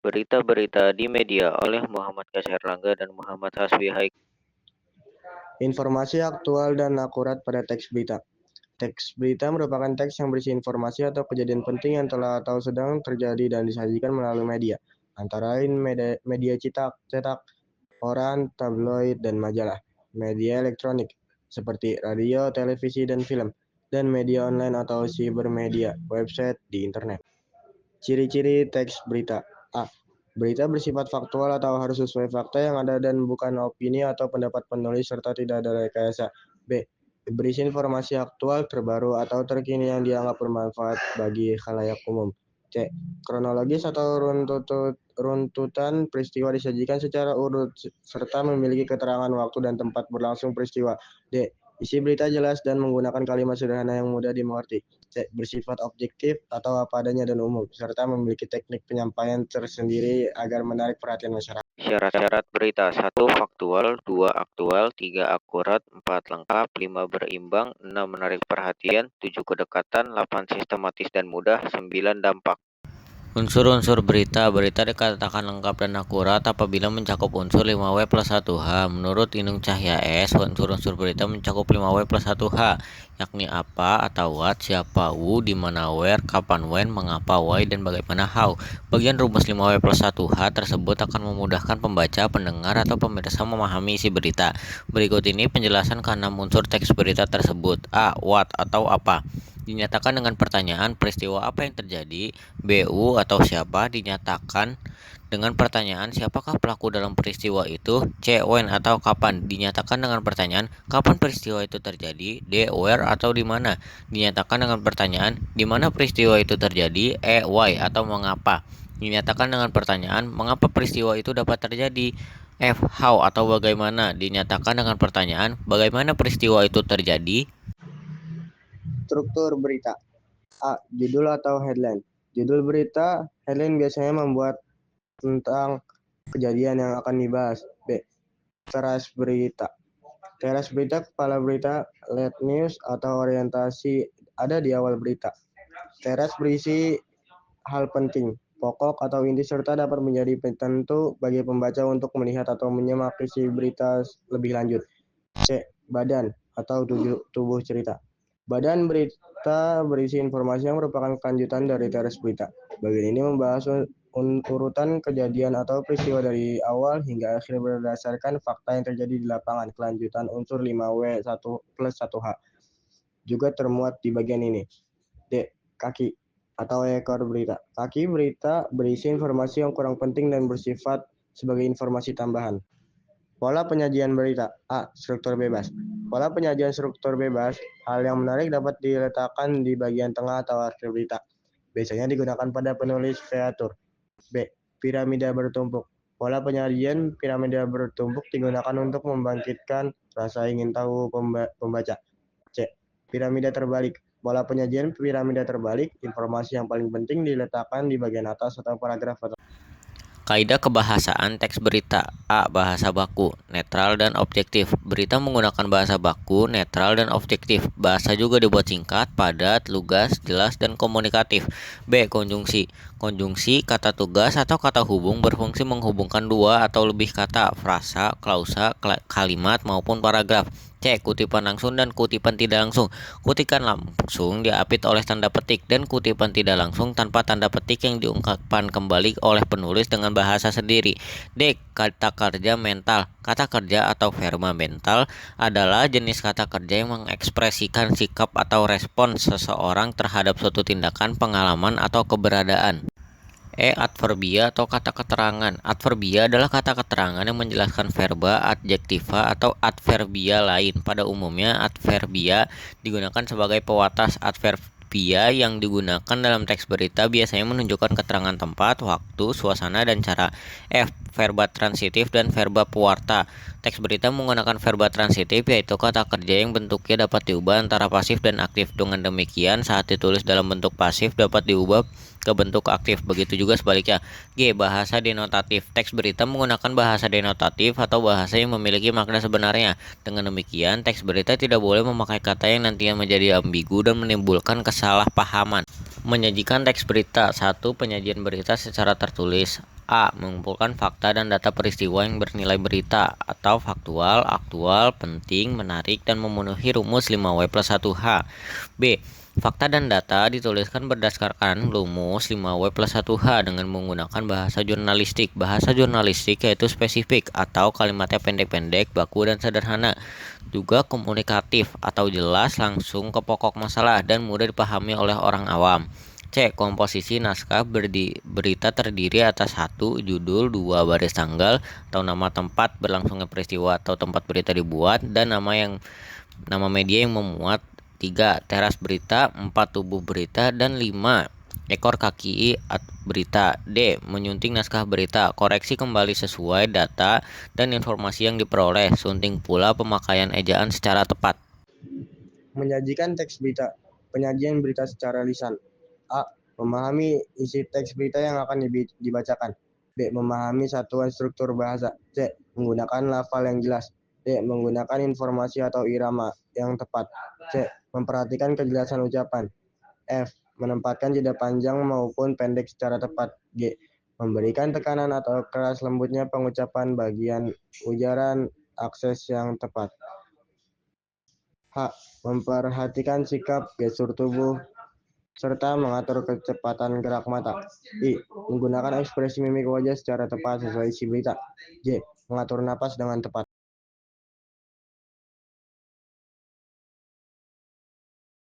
Berita-berita di media oleh Muhammad Kasyarlangga dan Muhammad Hasbi Haik. Informasi aktual dan akurat pada teks berita. Teks berita merupakan teks yang berisi informasi atau kejadian penting yang telah atau sedang terjadi dan disajikan melalui media, antara lain media cetak, koran, tabloid, dan majalah, media elektronik, seperti radio, televisi, dan film, dan media online atau sibermedia, website di internet. Ciri-ciri teks berita. A. Berita bersifat faktual atau harus sesuai fakta yang ada dan bukan opini atau pendapat penulis serta tidak ada rekayasa. B. Berisi informasi aktual, terbaru, atau terkini yang dianggap bermanfaat bagi khalayak umum. C. Kronologis atau runtutan peristiwa disajikan secara urut serta memiliki keterangan waktu dan tempat berlangsung peristiwa. D. Isi berita jelas dan menggunakan kalimat sederhana yang mudah dimengerti. C. Bersifat objektif atau apa adanya dan umum, serta memiliki teknik penyampaian tersendiri agar menarik perhatian masyarakat. Syarat-syarat berita: 1. Faktual, 2. Aktual, 3. Akurat, 4. Lengkap, 5. Berimbang, 6. Menarik perhatian, 7. Kedekatan, 8. Sistematis dan mudah, 9. Dampak. Unsur-unsur berita. Berita dikatakan lengkap dan akurat apabila mencakup unsur 5W plus 1H. Menurut Inung Cahya S, unsur-unsur berita mencakup 5W plus 1H, yakni apa atau what, siapa who, di mana where, kapan when, mengapa why, dan bagaimana how. Bagian rumus 5W plus 1H tersebut akan memudahkan pembaca, pendengar, atau pemirsa memahami isi berita. Berikut ini penjelasan ke-6 unsur teks berita tersebut. A. What atau apa. Dinyatakan dengan pertanyaan peristiwa apa yang terjadi. BU atau siapa dinyatakan dengan pertanyaan siapakah pelaku dalam peristiwa itu. C. When atau kapan dinyatakan dengan pertanyaan kapan peristiwa itu terjadi. D. Where atau di mana dinyatakan dengan pertanyaan di mana peristiwa itu terjadi. E. Why atau mengapa dinyatakan dengan pertanyaan mengapa peristiwa itu dapat terjadi. F. How atau bagaimana dinyatakan dengan pertanyaan bagaimana peristiwa itu terjadi. Struktur berita. A. Judul atau headline. Judul berita, headline biasanya membuat tentang kejadian yang akan dibahas. B. Teras berita. Teras berita, kepala berita, lead news, atau orientasi ada di awal berita. Teras berisi hal penting, pokok atau inti serta dapat menjadi penentu bagi pembaca untuk melihat atau menyimak isi berita lebih lanjut. C. Badan atau tubuh cerita. Badan berita berisi informasi yang merupakan kelanjutan dari teras berita. Bagian ini membahas urutan kejadian atau peristiwa dari awal hingga akhir berdasarkan fakta yang terjadi di lapangan. Kelanjutan unsur 5W 1 plus 1H juga termuat di bagian ini. D. Kaki atau ekor berita. Kaki berita berisi informasi yang kurang penting dan bersifat sebagai informasi tambahan. Pola penyajian berita. A. Struktur bebas. Pola penyajian struktur bebas, hal yang menarik dapat diletakkan di bagian tengah atau akhir berita. Biasanya digunakan pada penulis kreator. B. Piramida bertumpuk. Pola penyajian piramida bertumpuk digunakan untuk membangkitkan rasa ingin tahu pembaca. C. Piramida terbalik. Pola penyajian piramida terbalik, informasi yang paling penting diletakkan di bagian atas atau paragraf atas. Kaidah kebahasaan teks berita. A. Bahasa baku, netral dan objektif. Berita menggunakan bahasa baku, netral dan objektif. Bahasa juga dibuat singkat, padat, lugas, jelas, dan komunikatif. B. Konjungsi. Konjungsi, kata tugas atau kata hubung berfungsi menghubungkan dua atau lebih kata, frasa, klausa, kalimat, maupun paragraf. C. Kutipan langsung dan kutipan tidak langsung. Kutipan langsung diapit oleh tanda petik dan kutipan tidak langsung tanpa tanda petik yang diungkapkan kembali oleh penulis dengan bahasa sendiri. D. Kata kerja mental. Kata kerja atau verba mental adalah jenis kata kerja yang mengekspresikan sikap atau respons seseorang terhadap suatu tindakan, pengalaman, atau keberadaan. E. Adverbia atau kata keterangan. Adverbia adalah kata keterangan yang menjelaskan verba, adjektiva, atau adverbia lain. Pada umumnya, adverbia digunakan sebagai pewatas. Adverbia yang digunakan dalam teks berita biasanya menunjukkan keterangan tempat, waktu, suasana, dan cara. F. Verba transitif dan verba pewarta. Teks berita menggunakan verba transitif, yaitu kata kerja yang bentuknya dapat diubah antara pasif dan aktif. Dengan demikian, saat ditulis dalam bentuk pasif dapat diubah ke bentuk aktif. Begitu juga sebaliknya. G. Bahasa denotatif. Teks berita menggunakan bahasa denotatif atau bahasa yang memiliki makna sebenarnya. Dengan demikian, teks berita tidak boleh memakai kata yang nantinya menjadi ambigu dan menimbulkan kesalahpahaman. Menyajikan teks berita. 1. Penyajian berita secara tertulis. A. Mengumpulkan fakta dan data peristiwa yang bernilai berita atau faktual, aktual, penting, menarik, dan memenuhi rumus 5W+1H. B. Fakta dan data dituliskan berdasarkan rumus 5W+1H dengan menggunakan bahasa jurnalistik. Bahasa jurnalistik yaitu spesifik atau kalimatnya pendek-pendek, baku, dan sederhana. Juga komunikatif atau jelas, langsung ke pokok masalah, dan mudah dipahami oleh orang awam. C. Komposisi naskah berita terdiri atas 1. Judul, 2. Baris tanggal atau nama tempat berlangsungnya peristiwa atau tempat berita dibuat, dan nama media yang memuat. 3. Teras berita. 4. Tubuh berita. Dan 5. Ekor kaki berita. D. Menyunting naskah berita. Koreksi kembali sesuai data dan informasi yang diperoleh. Sunting pula pemakaian ejaan secara tepat. Menyajikan teks berita. Penyajian berita secara lisan. A. Memahami isi teks berita yang akan dibacakan. B. Memahami satuan struktur bahasa. C. Menggunakan lafal yang jelas. D. Menggunakan informasi atau irama yang tepat. C. Memperhatikan kejelasan ucapan. F. Menempatkan jeda panjang maupun pendek secara tepat. G. Memberikan tekanan atau keras lembutnya pengucapan bagian ujaran akses yang tepat. H. Memperhatikan sikap, gestur tubuh, serta mengatur kecepatan gerak mata. I. Menggunakan ekspresi mimik wajah secara tepat sesuai isi berita. J. Mengatur napas dengan tepat.